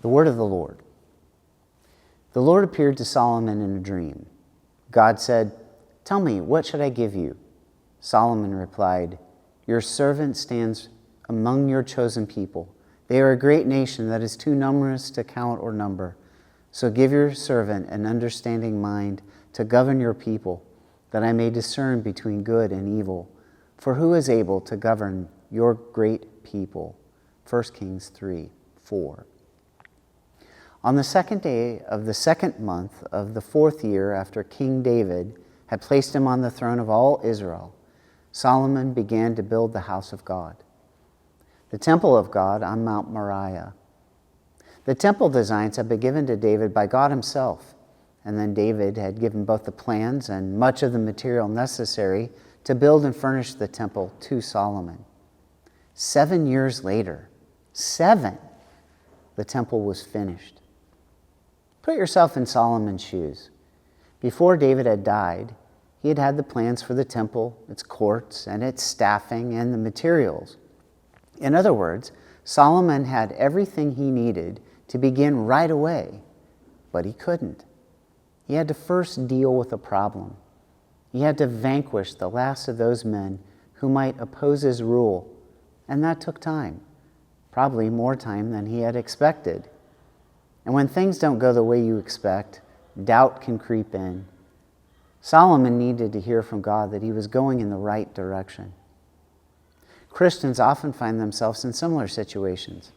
The word of the Lord. The Lord appeared to Solomon in a dream. God said, "Tell me, what should I give you?" Solomon replied, "Your servant stands among your chosen people. They are a great nation that is too numerous to count or number. So give your servant an understanding mind to govern your people, that I may discern between good and evil. For who is able to govern your great people?" 1 Kings 3:4. On the second day of the second month of the 4th year after King David had placed him on the throne of all Israel, Solomon began to build the house of God, the temple of God on Mount Moriah. The temple designs had been given to David by God himself, and then David had given both the plans and much of the material necessary to build and furnish the temple to Solomon. 7 years later, the temple was finished. Put yourself in Solomon's shoes. Before David had died, he had had the plans for the temple, its courts, and its staffing, and the materials. In other words, Solomon had everything he needed to begin right away, but he couldn't. He had to first deal with a problem. He had to vanquish the last of those men who might oppose his rule, and that took time, probably more time than he had expected. And when things don't go the way you expect, doubt can creep in. Solomon needed to hear from God that he was going in the right direction. Christians often find themselves in similar situations.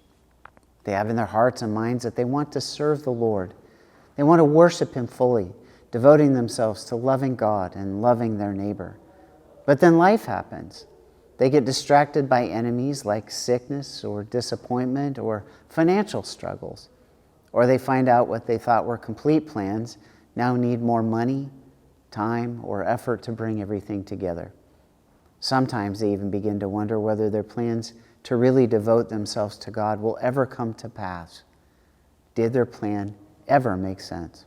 They have in their hearts and minds that they want to serve the Lord. They want to worship Him fully, devoting themselves to loving God and loving their neighbor. But then life happens. They get distracted by enemies like sickness or disappointment or financial struggles. Or they find out what they thought were complete plans now need more money, time, or effort to bring everything together. Sometimes they even begin to wonder whether their plans to really devote themselves to God will ever come to pass. Did their plan ever make sense?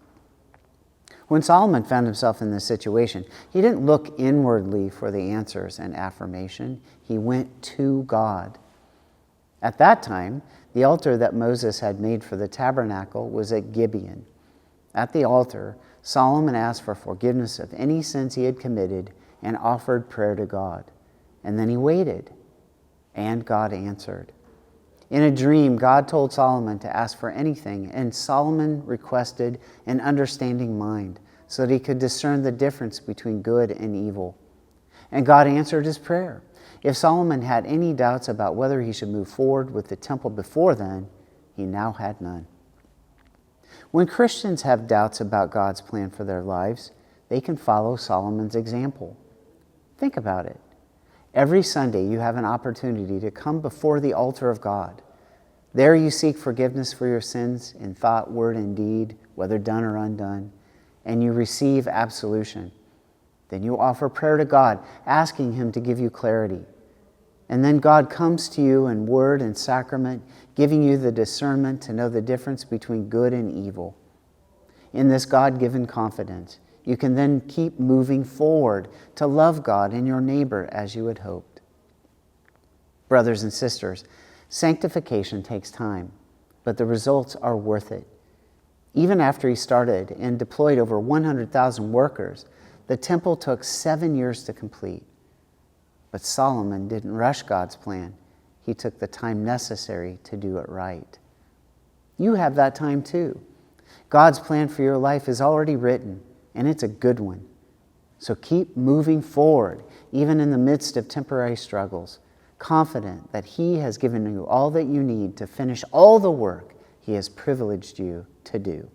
When Solomon found himself in this situation, he didn't look inwardly for the answers and affirmation. He went to God. At that time, the altar that Moses had made for the tabernacle was at Gibeon. At the altar, Solomon asked for forgiveness of any sins he had committed and offered prayer to God. And then he waited, and God answered. In a dream, God told Solomon to ask for anything, and Solomon requested an understanding mind so that he could discern the difference between good and evil. And God answered his prayer. If Solomon had any doubts about whether he should move forward with the temple before then, he now had none. When Christians have doubts about God's plan for their lives, they can follow Solomon's example. Think about it. Every Sunday you have an opportunity to come before the altar of God. There you seek forgiveness for your sins in thought, word, and deed, whether done or undone, and you receive absolution. Then you offer prayer to God, asking Him to give you clarity. And then God comes to you in word and sacrament, giving you the discernment to know the difference between good and evil. In this God-given confidence, you can then keep moving forward to love God and your neighbor as you had hoped. Brothers and sisters, sanctification takes time, but the results are worth it. Even after he started and deployed over 100,000 workers, the temple took 7 years to complete. But Solomon didn't rush God's plan. He took the time necessary to do it right. You have that time too. God's plan for your life is already written, and it's a good one. So keep moving forward, even in the midst of temporary struggles, confident that He has given you all that you need to finish all the work He has privileged you to do.